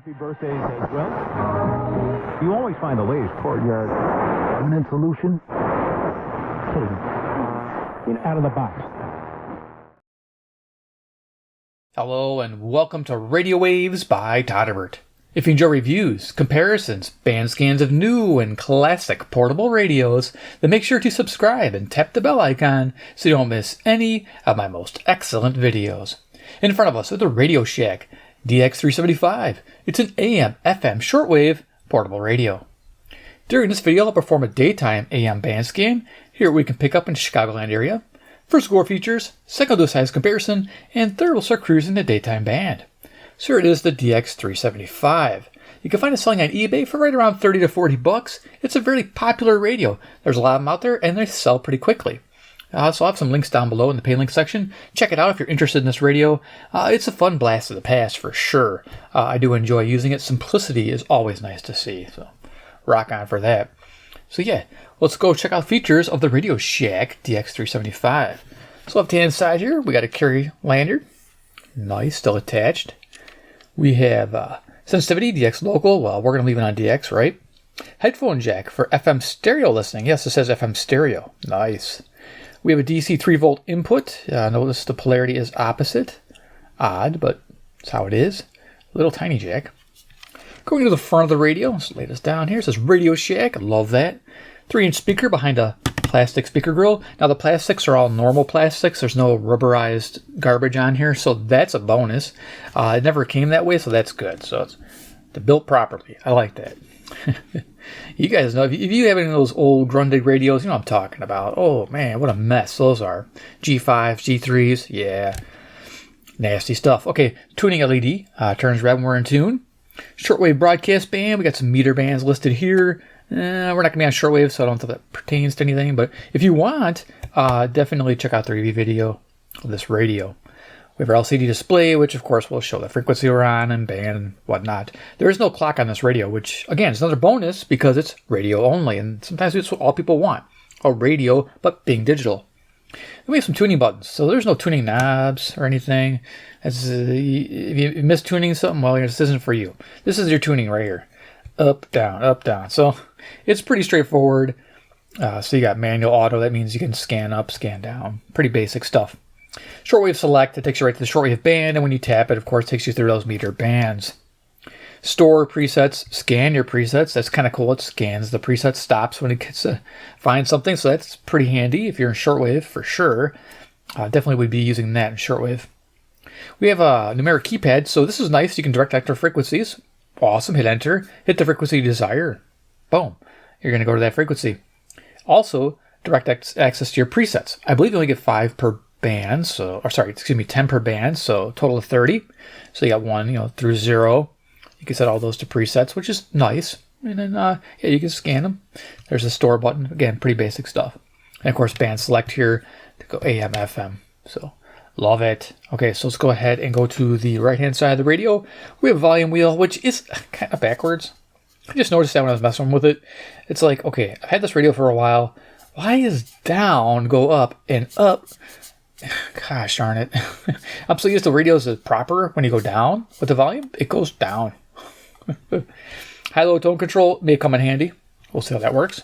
Happy birthdays as well. You always find the latest courtyard permanent solution. Out of the box. Hello and welcome to Radio Waves by Todderbert. If you enjoy reviews, comparisons, band scans of new and classic portable radios, then make sure to subscribe and tap the bell icon so you don't miss any of my most excellent videos. In front of us is the Radio Shack DX-375. It's an AM/FM shortwave portable radio. During this video, I'll perform a daytime AM band scan. Here we can pick up in the Chicagoland area. First, score features. Second, we'll do a size comparison. And third, we'll start cruising the daytime band. So here it is, the DX-375. You can find it selling on eBay for right around $30 to $40. It's a very popular radio. There's a lot of them out there, and they sell pretty quickly. So I'll have some links down below in the pay link section. Check it out if you're interested in this radio. It's a fun blast of the past for sure. I do enjoy using it. Simplicity is always nice to see, so rock on for that. So yeah, let's go check out features of the Radio Shack DX-375. So left-hand side here, we got a carry lanyard. Nice, still attached. We have sensitivity, DX local. Well, we're going to leave it on DX, right? Headphone jack for FM stereo listening. Yes, it says FM stereo. Nice. We have a DC 3-volt input. Notice the polarity is opposite. Odd, but that's how it is. Little tiny jack. Going to the front of the radio, let's lay this down here. It says Radio Shack. I love that. 3-inch speaker behind a plastic speaker grill. Now the plastics are all normal plastics. There's no rubberized garbage on here, so that's a bonus. It never came that way, so that's good. So it's built properly. I like that. You guys know, if you have any of those old Grundig radios, you know what I'm talking about. Oh man, what a mess those are. G5s, G3s, yeah. Nasty stuff. Okay, tuning LED, turns red when we're in tune. Shortwave broadcast band, we got some meter bands listed here. We're not going to be on shortwave, so I don't know if that pertains to anything. But if you want, definitely check out the review video of this radio. We have our LCD display, which of course will show the frequency we're on and band and whatnot. There is no clock on this radio, which again is another bonus because it's radio only. And sometimes it's what all people want. A radio, but being digital. Then we have some tuning buttons. So there's no tuning knobs or anything. If you miss tuning something, well, this isn't for you. This is your tuning right here. Up, down, up, down. So it's pretty straightforward. So you got manual auto. That means you can scan up, scan down. Pretty basic stuff. Shortwave select. It takes you right to the shortwave band. And when you tap it, of course, it takes you through those meter bands. Store presets. Scan your presets. That's kind of cool. It scans the preset, stops when it gets to find something. So that's pretty handy if you're in shortwave for sure. Definitely would be using that in shortwave. We have a numeric keypad. So this is nice. You can direct enter frequencies. Awesome. Hit enter. Hit the frequency you desire. Boom. You're going to go to that frequency. Also, direct access to your presets. I believe you only get 5 per band. 10 per band. So total of 30. So you got 1, through 0. You can set all those to presets, which is nice. And then, you can scan them. There's a store button. Again, pretty basic stuff. And of course, band select here to go AM, FM. So love it. Okay, so let's go ahead and go to the right-hand side of the radio. We have a volume wheel, which is kind of backwards. I just noticed that when I was messing with it. It's like, okay, I've had this radio for a while. Why does down go up and up? Gosh darn it. I'm so used to radios as proper. When you go down with the volume, it goes down. High-low tone control may come in handy. We'll see how that works.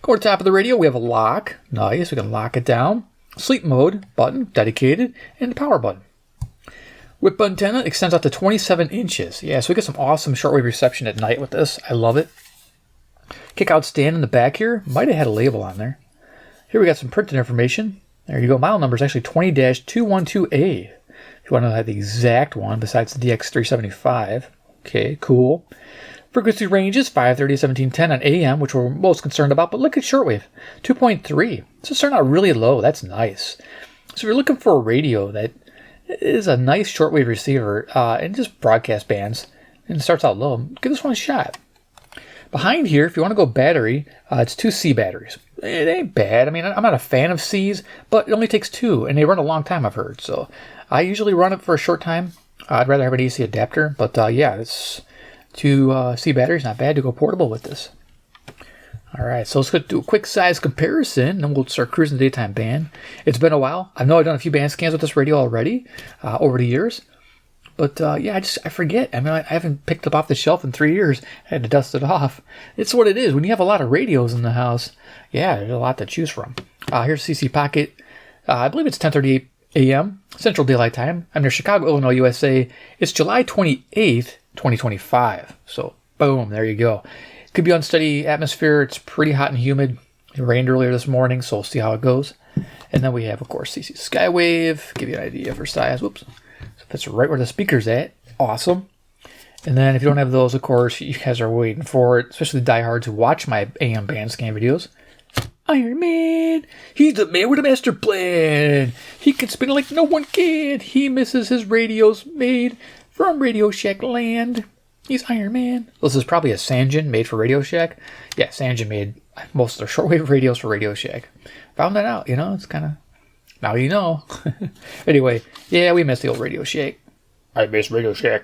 Go to the top of the radio. We have a lock. Nice. We can lock it down. Sleep mode button, dedicated, and the power button. Whip antenna extends out to 27 inches. Yeah, so we get some awesome shortwave reception at night with this. I love it. Kick out stand in the back here. Might have had a label on there. Here we got some printed information. There you go. Model number is actually 20-212A. If you want to know the exact one besides the DX-375. Okay, cool. Frequency ranges 530 to 1710 on AM, which we're most concerned about, but look at shortwave, 2.3. So starting out really low. That's nice. So if you're looking for a radio that is a nice shortwave receiver and just broadcast bands and starts out low, give this one a shot. Behind here, if you want to go battery, it's 2 C batteries. It ain't bad. I mean, I'm not a fan of C's, but it only takes 2, and they run a long time, I've heard. So I usually run it for a short time. I'd rather have an AC adapter, but yeah, it's 2 C batteries. Not bad to go portable with this. All right, so let's go do a quick size comparison, and we'll start cruising the daytime band. It's been a while. I know I've done a few band scans with this radio already over the years, But yeah, I forget. I mean, I haven't picked it off the shelf in 3 years. I had to dust it off. It's what it is. When you have a lot of radios in the house, yeah, there's a lot to choose from. Here's CC Pocket. I believe it's 10:38 a.m. Central Daylight Time. I'm near Chicago, Illinois, USA. It's July 28th, 2025. So, boom, there you go. Could be unsteady atmosphere. It's pretty hot and humid. It rained earlier this morning, so we'll see how it goes. And then we have, of course, CC Skywave. Give you an idea for size. Whoops. So that's right where the speaker's at. Awesome. And then if you don't have those, of course, you guys are waiting for it, especially the diehards who watch my AM band scan videos. Iron Man, he's the man with a master plan. He can spin it like no one can. He misses his radios made from Radio Shack land. He's Iron Man. This is probably a Sanjin made for Radio Shack. Yeah, Sanjin made most of their shortwave radios for Radio Shack. Found that out, it's kind of, now you know. Anyway, yeah, we miss the old Radio Shack. I miss Radio Shack.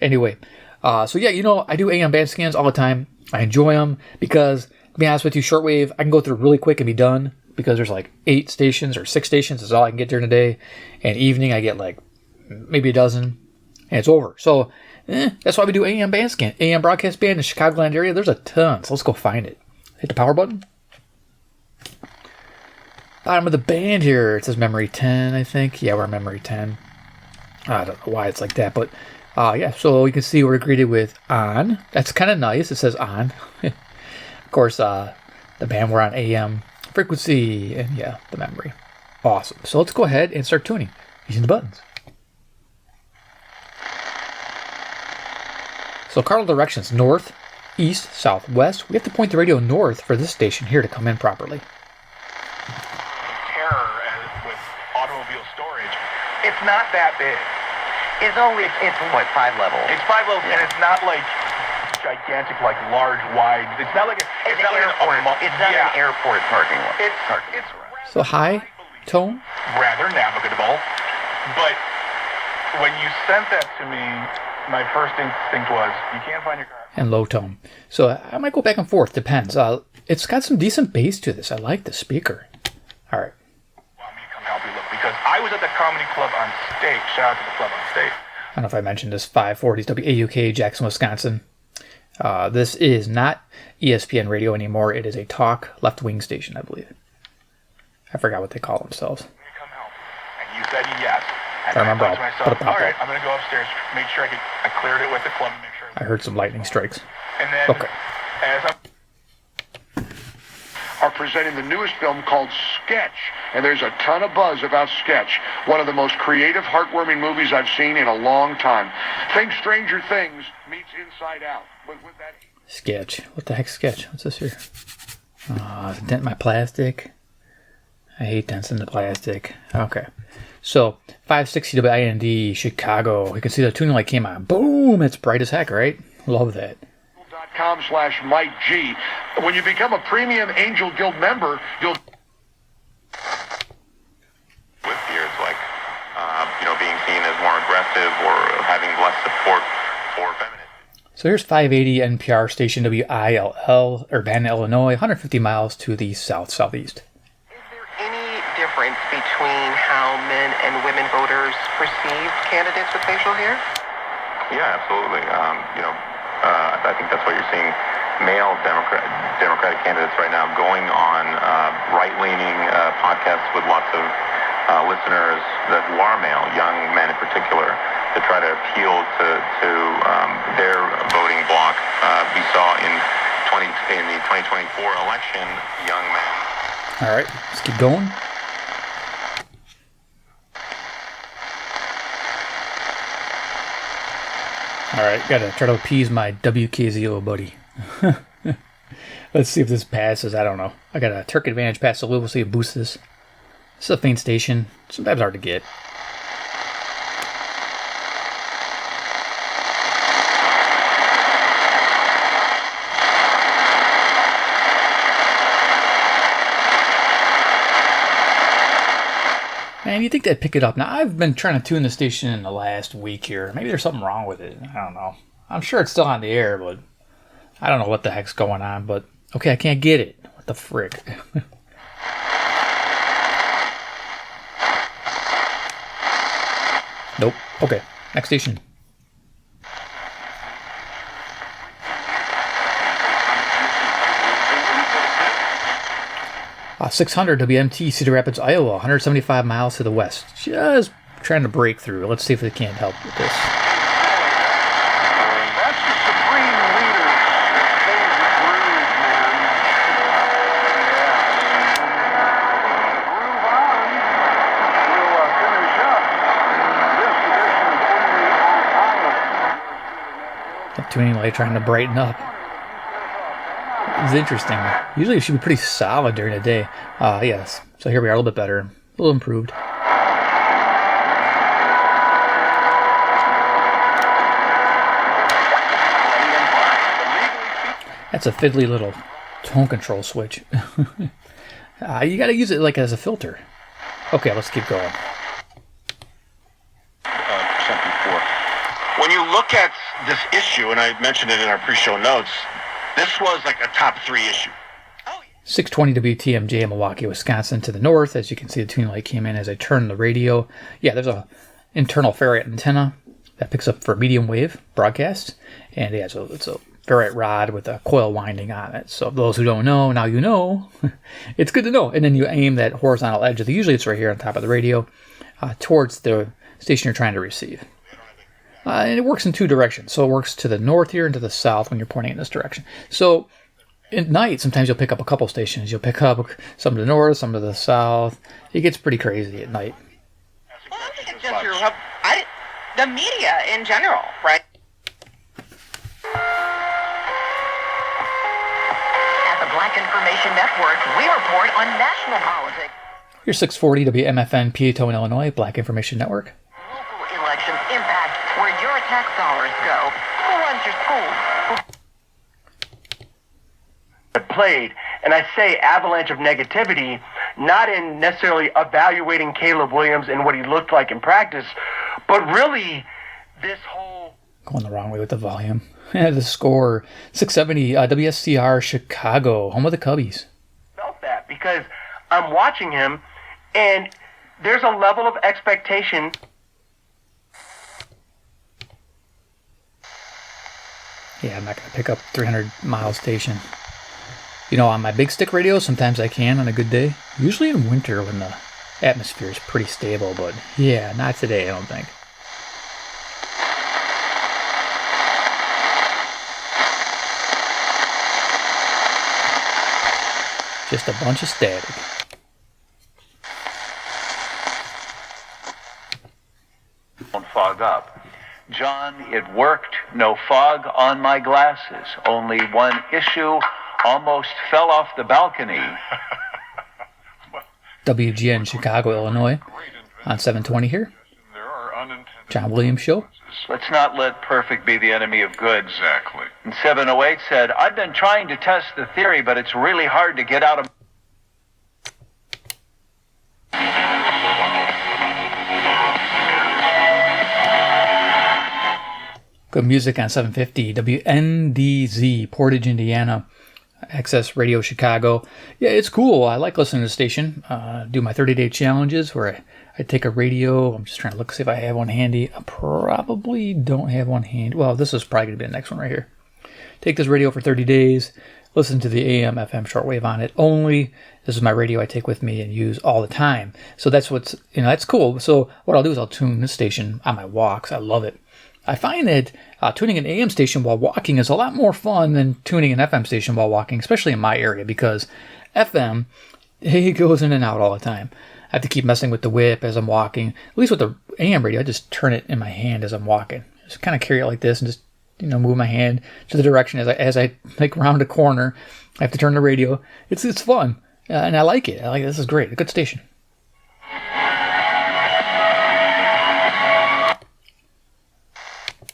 Anyway, so yeah, I do AM band scans all the time. I enjoy them because, to be honest with you, shortwave, I can go through really quick and be done because there's like 8 stations or 6 stations is all I can get during the day. And evening, I get like maybe a dozen and it's over. So that's why we do AM band scan. AM broadcast band in the Chicagoland area, there's a ton. So let's go find it. Hit the power button. Bottom of the band here, it says memory 10, I think. Yeah, we're memory 10. I don't know why it's like that, but yeah, so you can see we're greeted with on. That's kind of nice. It says on. Of course, the band we're on AM frequency, and yeah, the memory. Awesome. So let's go ahead and start tuning using the buttons. So cardinal directions, north, east, south, west. We have to point the radio north for this station here to come in properly. Terror with automobile storage. It's not that big. It's what, 5 levels? It's 5 levels, and it's not like gigantic, like large, wide. It's not like it's not an airport parking lot. It's so high tone, rather navigable. But when you sent that to me, my first instinct was you can't find your car. And low tone. So I might go back and forth. Depends. It's got some decent bass to this. I like the speaker. All right. Want me to come help you look because I was at the comedy club on stage. Shout out to the club on stage. I don't know if I mentioned this. 540s WAUK, Jackson, Wisconsin. This is not ESPN radio anymore. It is a talk left-wing station, I believe. I forgot what they call themselves. Come help. And you said yes. And I remember. I thought to myself, all right, I'm going to go upstairs, make sure I cleared it with the club and make sure. I heard some lightning strikes. And then, okay. As are presenting the newest film called Sketch, and there's a ton of buzz about Sketch. One of the most creative, heartwarming movies I've seen in a long time. Think Stranger Things meets Inside Out. With that... Sketch. What the heck's Sketch? What's this here? Dent my plastic. I hate dents in the plastic. Okay. So, 560 WIND, Chicago. You can see the tuning light came on. Boom! It's bright as heck, right? Love that. .com/Mike G. When you become a premium Angel Guild member, you'll... With fears like, being seen as more aggressive or having less support for feminists. So here's 580 NPR station WILL, Urbana, Illinois, 150 miles to the southeast. Is there any difference between how men and women voters perceive candidates with facial hair? Yeah, absolutely. I think that's what you're seeing. Male Democratic candidates right now going on right-leaning podcasts with lots of listeners that who are male, young men in particular, to try to appeal to their voting bloc. We saw in the 2024 election, young men. All right, let's keep going. All right, gotta try to appease my WKZO buddy. Let's see if this passes. I don't know. I got a Turk Advantage pass, so we'll see if it boosts this. This is a faint station. Sometimes hard to get. Man, you think they'd pick it up. Now, I've been trying to tune the station in the last week here. Maybe there's something wrong with it. I don't know. I'm sure it's still on the air, but I don't know what the heck's going on. But, okay, I can't get it. What the frick? Nope. Okay, next station. 600 WMT, Cedar Rapids, Iowa, 175 miles to the west. Just trying to break through. Let's see if they can't help with this. That's the supreme leader's favorite groove, man. Groove on. We'll finish up this edition of Only on Iowa. The tuning light trying to brighten up. It's interesting. Usually it should be pretty solid during the day. Yes. So here we are, a little bit better. A little improved. That's a fiddly little tone control switch. You got to use it like as a filter. Okay, let's keep going. When you look at this issue, and I mentioned it in our pre-show notes, this was like a top 3 issue. 620 WTMJ, Milwaukee, Wisconsin to the north. As you can see, the tuning light came in as I turned the radio. Yeah, there's a internal ferrite antenna that picks up for medium wave broadcast. And yeah, so it's a ferrite rod with a coil winding on it. So those who don't know, now you know. It's good to know. And then you aim that horizontal edge, usually it's right here on top of the radio, towards the station you're trying to receive. And it works in 2 directions. So it works to the north here and to the south when you're pointing in this direction. So at night, sometimes you'll pick up a couple stations. You'll pick up some to the north, some to the south. It gets pretty crazy at night. Well, I think it's just the media in general, right? At the Black Information Network, we report on national politics. Here's 640 WMFN, Peatone, Illinois, Black Information Network. Local elections impact where your tax dollars go. Who runs your schools? Played, and I say avalanche of negativity, not in necessarily evaluating Caleb Williams and what he looked like in practice, but really this whole... Going the wrong way with the volume. The score, 670 WSCR Chicago, home of the Cubbies. Felt that because I'm watching him, and there's a level of expectation. Yeah, I'm not going to pick up 300 mile station. You know, on my big stick radio, sometimes I can on a good day. Usually in winter when the atmosphere is pretty stable, but yeah, not today, I don't think. Just a bunch of static. Don't fog up. John, it worked. No fog on my glasses. Only one issue. Almost fell off the balcony. WGN Chicago, Illinois, on 720 here. Jon Williams Show. Let's not let perfect be the enemy of good. Exactly. And 708 said, I've been trying to test the theory, but it's really hard to get out of... Good music on 750 WNDZ, Portage, Indiana. Access Radio Chicago. Yeah, it's cool. I like listening to the station. Do my 30-day challenges where I take a radio. I'm just trying to look, see if I have one handy. I probably don't have one handy. Well, this is probably going to be the next one right here. Take this radio for 30 days. Listen to the AM, FM shortwave on it only. This is my radio I take with me and use all the time. So that's what's, that's cool. So what I'll do is I'll tune this station on my walks. I love it. I find that tuning an AM station while walking is a lot more fun than tuning an FM station while walking, especially in my area, because FM, it goes in and out all the time. I have to keep messing with the whip as I'm walking. At least with the AM radio, I just turn it in my hand as I'm walking. Just kind of carry it like this and just move my hand to the direction as I like round a corner. I have to turn the radio. It's fun, and I like it. This is great. A good station.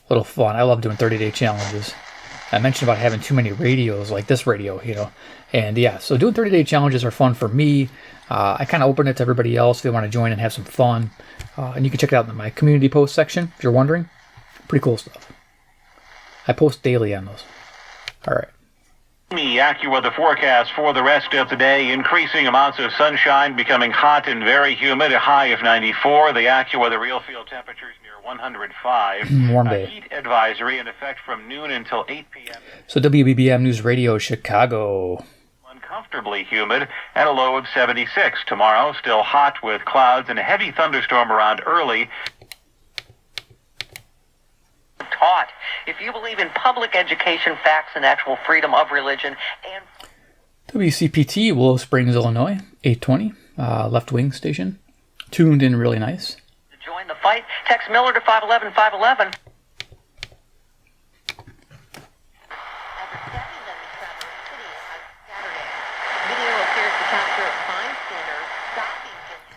Little fun. I love doing 30-day challenges. I mentioned about having too many radios like this radio, and yeah, so doing 30-day challenges are fun for me. I kind of open it to everybody else if they want to join and have some fun. And you can check it out in my community post section if you're wondering. Pretty cool stuff. I post daily on those. All right. The AccuWeather forecast for the rest of the day, increasing amounts of sunshine, becoming hot and very humid, a high of 94. The AccuWeather real field temperatures near 105. Warm day. Heat advisory in effect from noon until 8 p.m. So WBBM News Radio Chicago. Uncomfortably humid and a low of 76. Tomorrow, still hot with clouds and a heavy thunderstorm around early. Taught. If you believe in public education, facts, and actual freedom of religion, and WCPT, Willow Springs, Illinois, 820, left wing station. Tuned in really nice. to join the fight, text Miller to 511-511.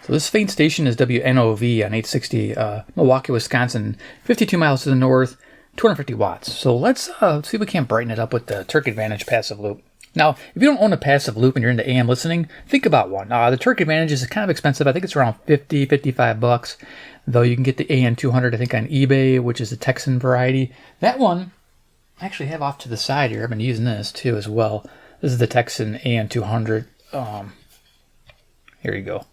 So this faint station is WNOV on 860, Milwaukee, Wisconsin, 52 miles to the north, 250 watts. So let's see if we can't brighten it up with the Turk Advantage passive loop. Now, if you don't own a passive loop and you're into AM listening, think about one. The Turk Advantage is kind of expensive. I think it's around $55, though you can get the AN200, I think, on eBay, which is the Texan variety. That one, I actually have off to the side here. I've been using this, too, as well. This is the Texan AN200. Here you go.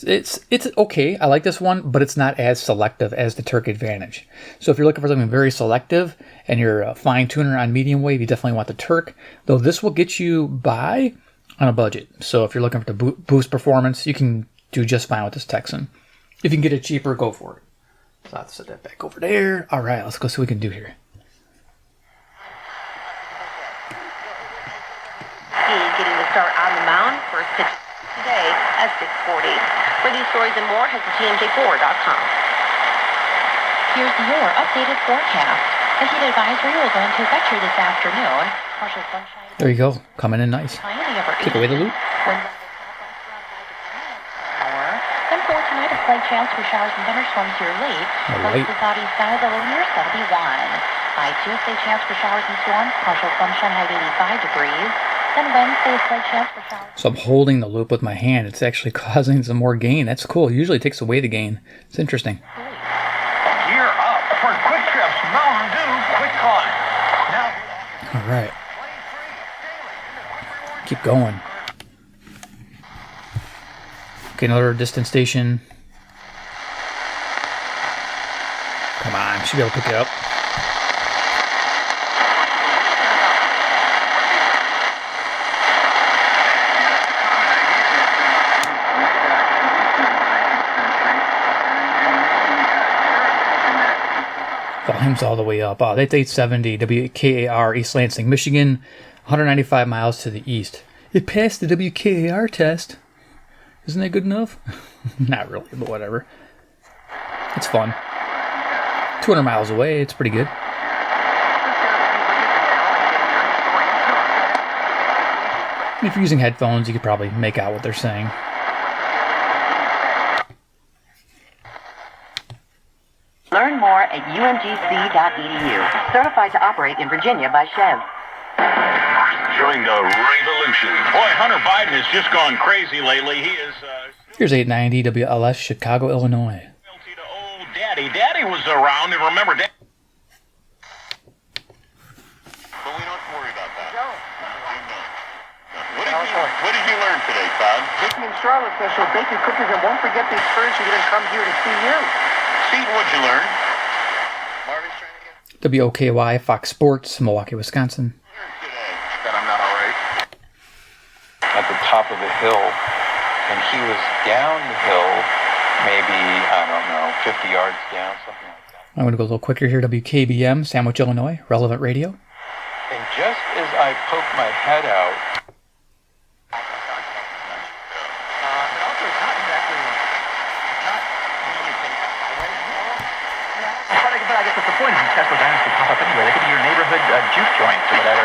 It's okay. I like this one, but it's not as selective as the Turk Advantage. So if you're looking for something very selective and you're a fine tuner on medium wave, you definitely want the Turk. Though this will get you by on a budget. So if you're looking for the boost performance, you can do just fine with this Texan. If you can get it cheaper, go for it. So I'll set that back over there. All right, let's go see what we can do here. Getting the start on the mound. First pitch today at 6:40. For these stories and more, head to TMJ4.com. Here's your updated forecast. A heat advisory will go into effect here this afternoon. Partial sunshine. There you go. Coming in nice. Take away the loop. Then for tonight, a slight chance for showers and thunderstorms here late. All right. The cloudy skies a little near 71. By Tuesday, chance for showers and storms. Partial sunshine, high 85 degrees. Then Wednesday, a slight chance for showers. So I'm holding the loop with my hand. It's actually causing some more gain. That's cool. Usually it takes away the gain. It's interesting. Gear up for Quick Trip's Mountain Dew Quick Climb. Now, All right. Keep going. Okay, another distance station. Come on, should be able to pick it up. Volume's all the way up. Oh, that's 870 WKAR, East Lansing, Michigan, 195 miles to the east. It passed the WKAR test. Isn't that good enough? Not really, but whatever. It's fun. 200 miles away, it's pretty good. And if you're using headphones, you could probably make out what they're saying. Learn more at umgc.edu. Certified to operate in Virginia by Chev. during the revolution. Boy, Hunter Biden has just gone crazy lately. He is... Here's 890 WLS, Chicago, Illinois. Loyalty to old Daddy. Daddy was around, and remember... But we don't worry about that. What did you learn today, Todd? Baking in Charlotte special baking cookies, and won't forget these furs who didn't come here to see you. See, what'd you learn? Marvin's trying to get... WOKY, Fox Sports, Milwaukee, Wisconsin. That I'm not all right. At the top of the hill, and he was down the hill, maybe, I don't know, 50 yards down, something like that. I'm going to go a little quicker here. WKBM, Sandwich, Illinois, Relevant Radio. And just as I poked my head out, But I guess what's the point is Tesla vans could pop up anywhere. They could be your neighborhood juke joint or whatever.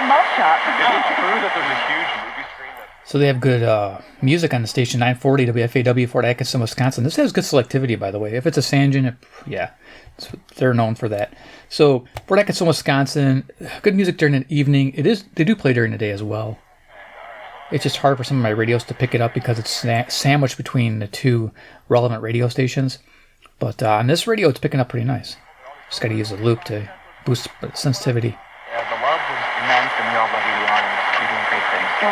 Mug shop. it's true that there's a huge movie screen that... So they have good music on the station, 940 WFAW, Fort Atkinson, Wisconsin. This has good selectivity, by the way. If it's a Sanjin, they're known for that. So Fort Atkinson, Wisconsin, good music during the evening. They do play during the day as well. It's just hard for some of my radios to pick it up because it's sandwiched between the two relevant radio stations. But on this radio, it's picking up pretty nice. Just got to use a loop to boost sensitivity. The love was immense, and we all love Of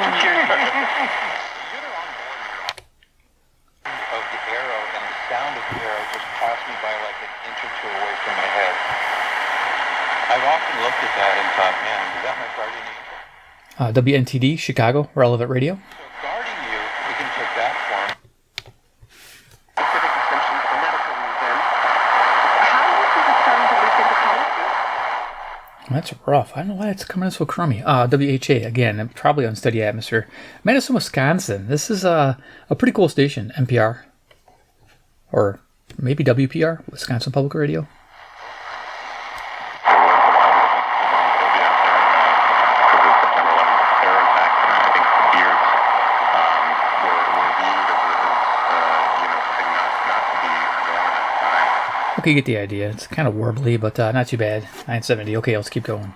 the arrow, and the sound of the arrow just passed me by like an inch or two away from my head. I've often looked at that and thought, man, is that my guardian angel? WNTD, Chicago, Relevant Radio. So guarding you, we can take that form. Specific assumptions for medical reasons. How would you return to look into policy? That's rough. I don't know why it's coming in so crummy. WHA, again, probably unsteady atmosphere. Madison, Wisconsin. This is a pretty cool station. NPR. Or maybe WPR, Wisconsin Public Radio. Okay, you get the idea. It's kind of warbly, but not too bad. 970. Okay, let's keep going.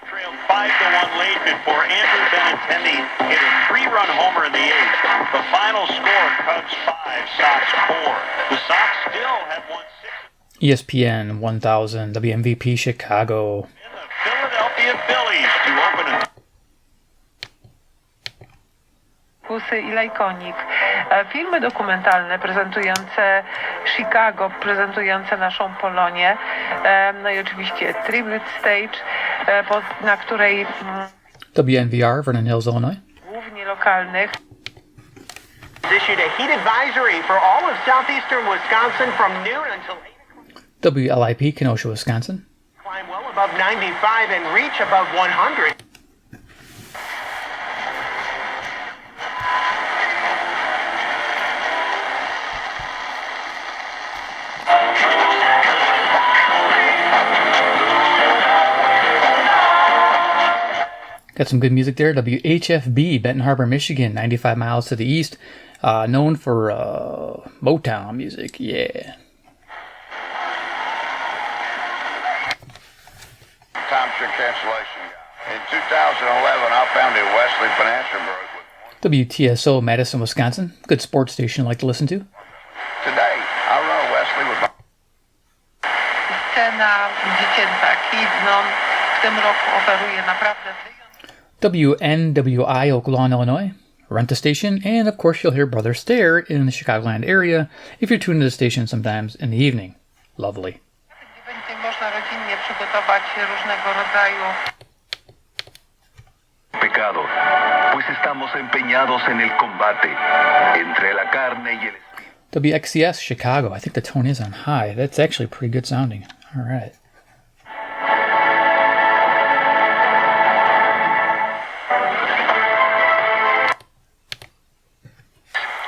Trailed 5-1 late before Andrew Benintendi hit a 3-run homer in the 8th. The final score, Cubs 5, Sox 4. The Sox still have won 6. ESPN 1000, WMVP Chicago. And the Philadelphia Phillies to open a I Lajkonik. Filmy dokumentalne prezentujące Chicago, prezentujące naszą Polonię. No i oczywiście Tribute Stage, na której WNVR, Vernon Hills, Illinois. Głównie lokalnych. Issued a heat advisory for all of southeastern Wisconsin from noon until 8 o'clock. WLIP, Kenosha, Wisconsin. Climb well above 95 and reach above 100. Got some good music there. WHFB, Benton Harbor, Michigan, 95 miles to the east. Known for Motown music, yeah. Timeshare cancellation. In 2011, I founded Wesley Financial Group. WTSO, Madison, Wisconsin. Good sports station I like to listen to. Today, I run Wesley with my... Scena dziecięca Kids Non w tym roku oferuje naprawdę WNWI, Oak Lawn, Illinois. Rent a station, and of course you'll hear Brother Stare in the Chicagoland area if you're tuned to the station sometimes in the evening. Lovely. Będzie można rodzinnie przygotować różnego rodzaju pecado, pues estamos empeñados en el combate entre la carne y el espíritu. WXCS, Chicago. I think the tone is on high. That's actually pretty good sounding. All right.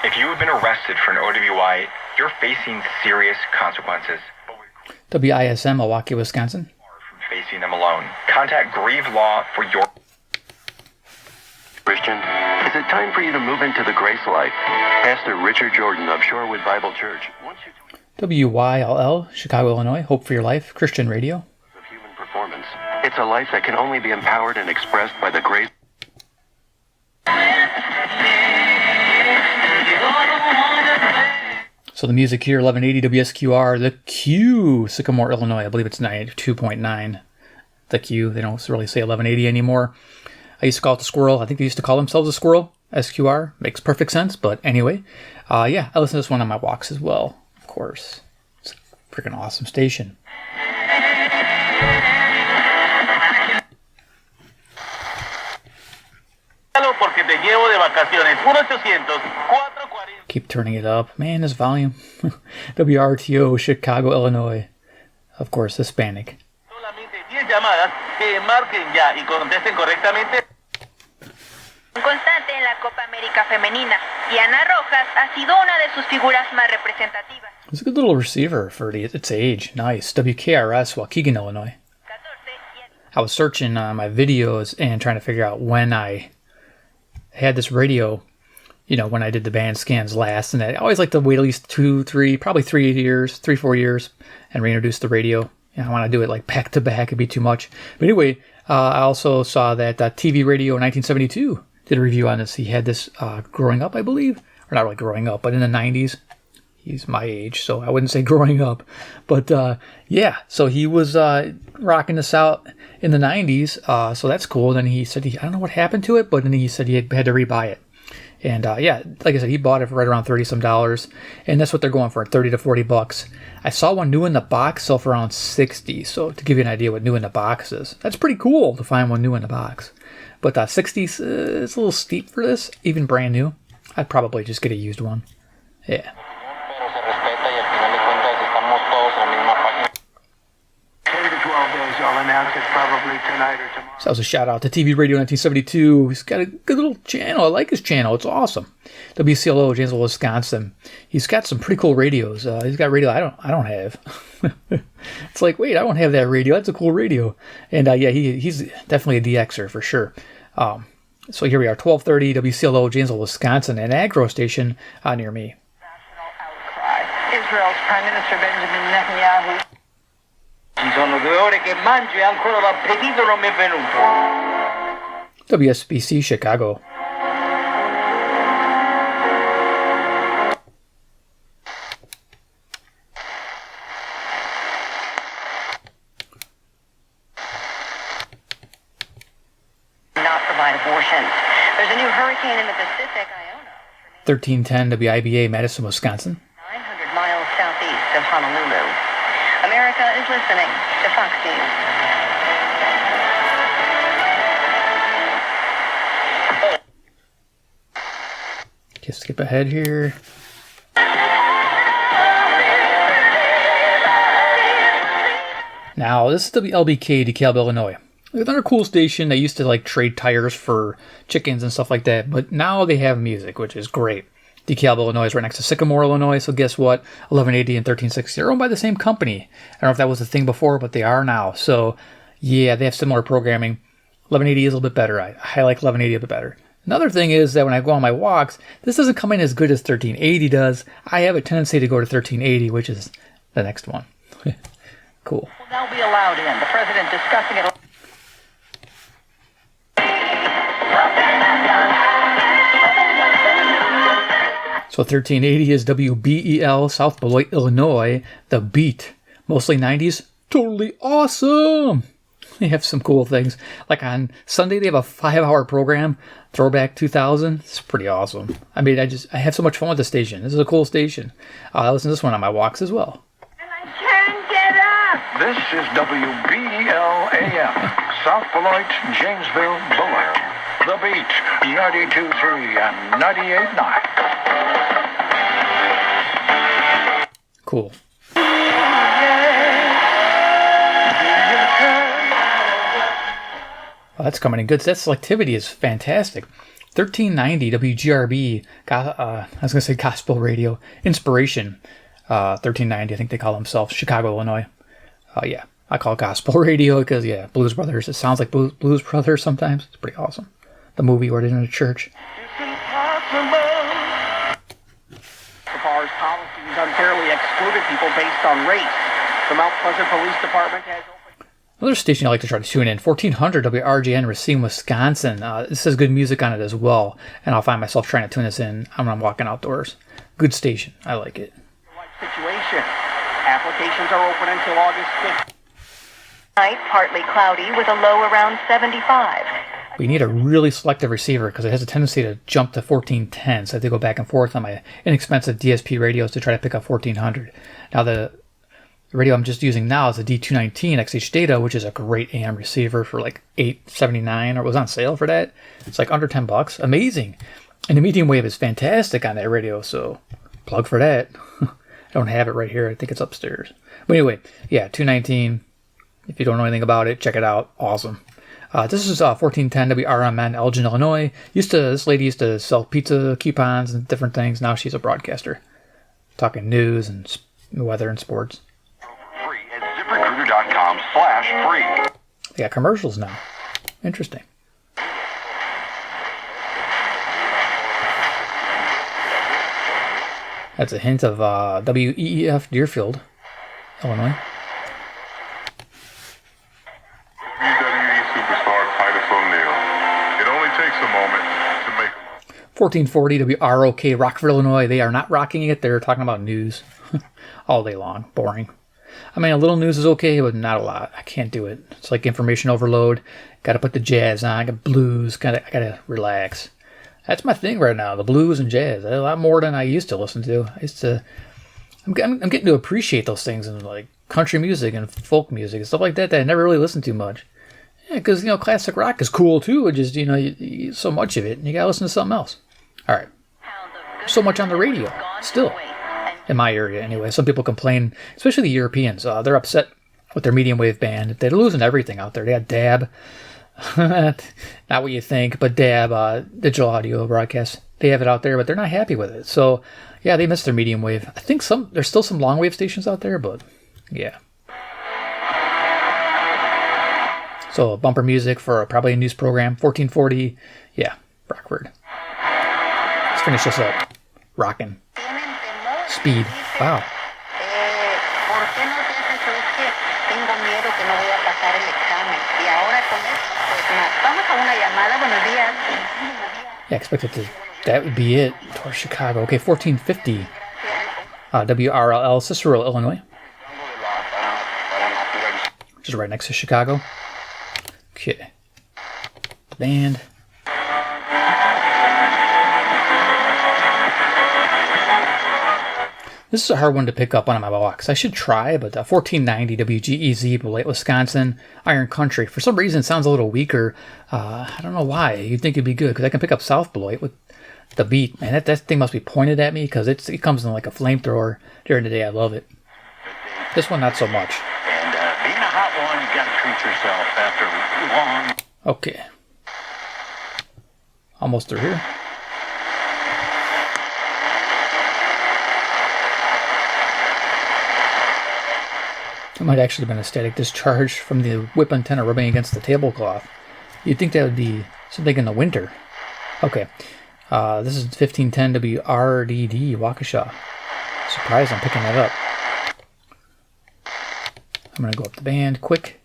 If you have been arrested for an OWI, you're facing serious consequences. WISM, Milwaukee, Wisconsin. From facing them alone. Contact Grieve Law for your... Christian, is it time for you to move into the grace life? Pastor Richard Jordan of Shorewood Bible Church. WYLL, Chicago, Illinois. Hope for Your Life, Christian Radio. Of human performance. It's a life that can only be empowered and expressed by the grace. So the music here, 1180 WSQR, the Q, Sycamore, Illinois. I believe it's 92.9. The Q, they don't really say 1180 anymore. I used to call it the Squirrel. I think they used to call themselves the Squirrel. SQR. Makes perfect sense, but anyway. Yeah, I listen to this one on my walks as well, of course. It's a freaking awesome station. Keep turning it up. Man, this volume. WRTO, Chicago, Illinois. Of course, Hispanic. Constante en la Copa América Femenina, y Ana Rojas ha sido una de sus figuras más representativas. It's a good little receiver for its age. Nice. WKRS, Waukegan, Illinois. I was searching my videos and trying to figure out when I had this radio, when I did the band scans last, and I always like to wait at least 2, 3, probably 3 years, 3, 4 years, and reintroduce the radio. I want to do it like back to back, it'd be too much. But anyway, I also saw that TV Radio 1972 did a review on this. He had this growing up, I believe. Or not really growing up, but in the 90s. He's my age, so I wouldn't say growing up. But yeah, so he was rocking this out. in the 90s, so that's cool. Then he said, I don't know what happened to it, but then he said he had to rebuy it. And yeah, like I said, he bought it for right around $30-some, and that's what they're going for, $30 to $40. I saw one new in the box sell for around $60. So to give you an idea what new in the box is, that's pretty cool to find one new in the box. But $60 is a little steep for this, even brand new. I'd probably just get a used one. Yeah. 10 to 12 days. I'll announce it probably tonight or tomorrow. So that was a shout out to TV Radio 1972. He's got a good little channel. I like his channel. It's awesome. WCLO, Janesville, Wisconsin. He's got some pretty cool radios. He's got radio I don't have. It's like, wait, I don't have that radio. That's a cool radio. And yeah, he's definitely a DXer for sure. So here we are, 1230 WCLO, Janesville, Wisconsin, an agro station near me. Israel's Prime Minister Benjamin Netanyahu. WSBC Chicago. Not provide abortions. There's a new hurricane in the Pacific, Iona. 1310 WIBA, Madison, Wisconsin. 900 miles southeast of Honolulu. America is listening to Fox News. Just skip ahead here. Now, this is LBK Dec Illinois. Another cool station. They used to like trade tires for chickens and stuff like that, but now they have music, which is great. DeKalb, Illinois is right next to Sycamore, Illinois, so guess what? 1180 and 1360 are owned by the same company. I don't know if that was the thing before, but they are now. So, yeah, they have similar programming. 1180 is a little bit better. I like 1180 a bit better. Another thing is that when I go on my walks, this doesn't come in as good as 1380 does. I have a tendency to go to 1380, which is the next one. Cool. Will now be allowed in. The president discussing it. So 1380 is WBEL, South Beloit, Illinois. The Beat. Mostly 90s. Totally awesome! They have some cool things. Like on Sunday, they have a 5-hour program. Throwback 2000. It's pretty awesome. I mean, I have so much fun with the station. This is a cool station. I listen to this one on my walks as well. This is WBEL-AM, South Beloit, Janesville, Bullard. The Beat, 92.3 and 98.9. Cool. Well, that's coming in good. That selectivity is fantastic. 1390 WGRB, I was going to say gospel radio, Inspiration, 1390, I think they call themselves, Chicago, Illinois. Yeah, I call it gospel radio because, yeah, Blues Brothers. It sounds like Blues Brothers sometimes. It's pretty awesome. The movie where they're in a church. Bars policies unfairly excluded people based on race. The Mount Pleasant Police Department has opened. Another station I like to try to tune in, 1400 WRGN Racine, Wisconsin. This has good music on it as well, and I'll find myself trying to tune this in when I'm walking outdoors. Good station. I like it. Situation. Applications are open until August 5th. Night, partly cloudy with a low around 75. We need a really selective receiver because it has a tendency to jump to 1410, so I have to go back and forth on my inexpensive DSP radios to try to pick up 1400. Now, the radio I'm just using now is a D219 XH Data, which is a great AM receiver for like $8.79, or it was on sale for that. It's like under $10. Amazing. And the medium wave is fantastic on that radio, so plug for that. I don't have it right here. I think it's upstairs. But anyway, yeah, 219. If you don't know anything about it, check it out. Awesome. This is 1410 WRMN Elgin, Illinois. This lady used to sell pizza coupons and different things. Now she's a broadcaster, talking news and weather and sports. Free at ZipRecruiter.com/free. They got commercials now. Interesting. That's a hint of WEEF Deerfield, Illinois. 1440 WROK Rockford, Illinois. They are not rocking it. They're talking about news all day long. Boring. I mean, a little news is okay, but not a lot. I can't do it. It's like information overload. Got to put the jazz on. I got blues. I got to relax. That's my thing right now, the blues and jazz. A lot more than I used to listen to. I'm getting to appreciate those things in like country music and folk music and stuff like that I never really listened to much. Yeah, because, classic rock is cool too. It just, you so much of it, and you got to listen to something else. All right. So much on the radio, still. In my area, anyway. Some people complain, especially the Europeans. They're upset with their medium wave band. They're losing everything out there. They got DAB. Not what you think, but DAB, digital audio broadcast. They have it out there, but they're not happy with it. So, yeah, they miss their medium wave. I think there's still some long wave stations out there, but yeah. So, bumper music for probably a news program. 1440. Yeah, Rockford. Let's finish this up. Rockin'. Speed. Wow. Yeah, expected that would be it. Towards Chicago. Okay, 1450. WRLL, Cicero, Illinois. Which is right next to Chicago. Okay. The band. This is a hard one to pick up on my box. I should try, but 1490 WGEZ, Beloit, Wisconsin, Iron Country. For some reason, it sounds a little weaker. I don't know why. You'd think it'd be good, because I can pick up South Beloit with the beat. Man, that thing must be pointed at me, because it comes in like a flamethrower during the day. I love it. This one, not so much. And being a hot one, you got to treat yourself after long. Okay. Almost through here. It might actually have been a static discharge from the whip antenna rubbing against the tablecloth. You'd think that would be something in the winter. Okay. This is 1510 WRDD, Waukesha. Surprised I'm picking that up. I'm going to go up the band quick.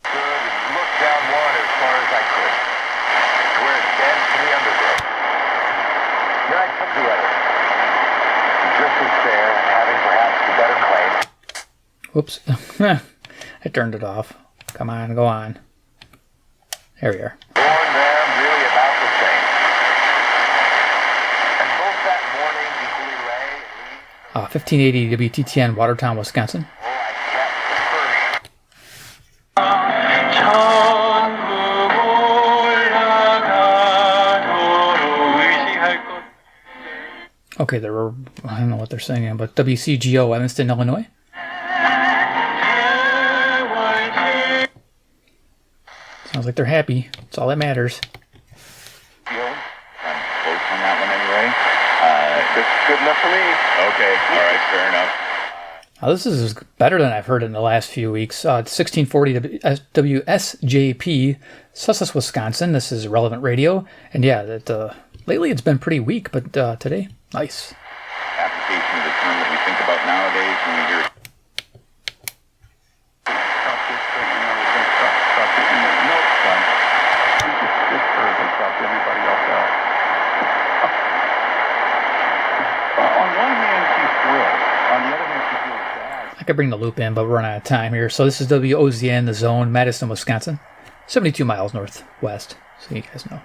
Look down one as far as I could. Where it bends to the undergrowth. Then I took the other. Just as fair, having perhaps the better claim. Whoops. I turned it off. Come on, go on. There we are. Born there, really about the same. And both that morning equally lay. 1580 WTTN, Watertown, Wisconsin. Okay, I don't know what they're singing, but WCGO, Evanston, Illinois. Sounds like they're happy. That's all that matters. I'm close on that one anyway. That's good enough for me. Okay, all right, fair enough. This is better than I've heard in the last few weeks. 1640 WSJP, Sussex, Wisconsin. This is Relevant Radio. And yeah, lately it's been pretty weak, but today, nice. Application of the term that we think about nowadays when we hear it. On one hand, she's thrilled. On the other hand, she feels bad. I could bring the loop in, but we're running out of time here. So this is WOZN, The Zone, Madison, Wisconsin. 72 miles northwest, so you guys know.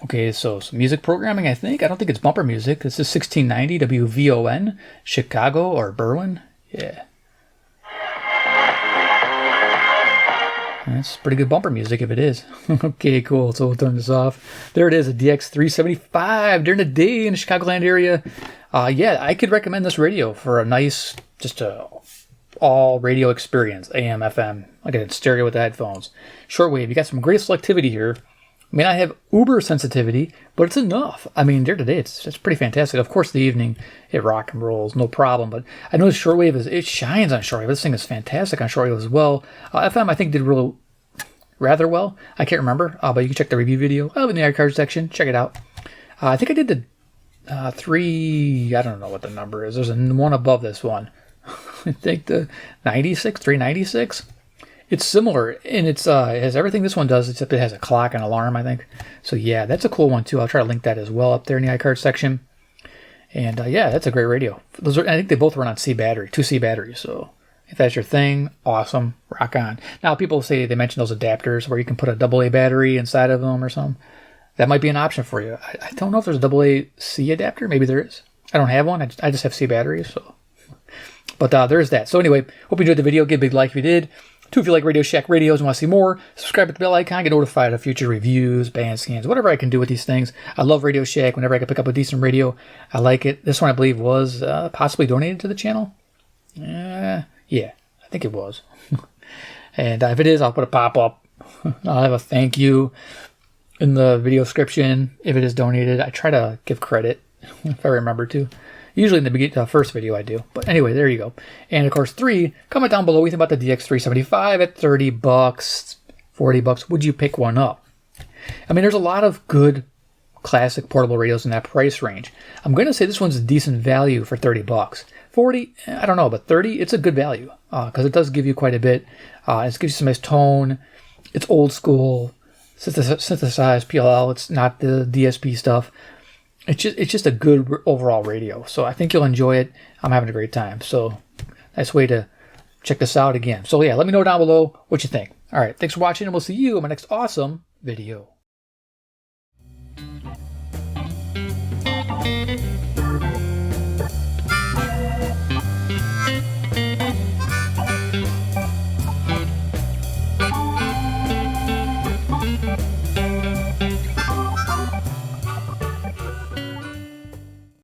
Okay, so some music programming, I think. I don't think it's bumper music. This is 1690 WVON, Chicago or Berwyn. Yeah. That's pretty good bumper music if it is. Okay, cool. So we'll turn this off. There it is, a DX-375 during the day in the Chicagoland area. Yeah, I could recommend this radio for a nice, just a all radio experience. AM, FM, like a stereo with the headphones. Shortwave, you got some great selectivity here. I mean, I have uber sensitivity, but it's enough. I mean, during the day, it's pretty fantastic. Of course, the evening, it rock and rolls, no problem. But I know shortwave it shines on shortwave. This thing is fantastic on shortwave as well. FM, I think, did rather well. I can't remember, but you can check the review video in the iCard section. Check it out. I think I did the 3, I don't know what the number is. There's one above this one. I think the 96, 396. It's similar, and it has everything this one does, except it has a clock and alarm, I think. So yeah, that's a cool one too. I'll try to link that as well up there in the iCard section. And yeah, that's a great radio. I think they both run on C battery, 2C batteries. So if that's your thing, awesome, rock on. Now people say they mention those adapters where you can put a AA battery inside of them or something. That might be an option for you. I don't know if there's a AA-C adapter. Maybe there is. I don't have one. I just have C batteries. So, but there's that. So anyway, hope you enjoyed the video. Give a big like if you did. 2, if you like Radio Shack radios and want to see more, subscribe with the bell icon, get notified of future reviews, band scans, whatever I can do with these things. I love Radio Shack. Whenever I can pick up a decent radio, I like it. This one, I believe, was possibly donated to the channel. Yeah, I think it was. And if it is, I'll put a pop-up. I'll have a thank you in the video description. If it is donated, I try to give credit if I remember to. Usually in the first video I do. But anyway, there you go. And of course, 3, comment down below what you think about the DX-375 at $30, $40. Would you pick one up? I mean, there's a lot of good classic portable radios in that price range. I'm going to say this one's a decent value for $30. 40, I don't know, but 30, it's a good value because it does give you quite a bit. It gives you some nice tone. It's old school, synthesized PLL. It's not the DSP stuff. It's just a good overall radio. So I think you'll enjoy it. I'm having a great time. So nice way to check this out again. So yeah, let me know down below what you think. All right, thanks for watching, and we'll see you in my next awesome video.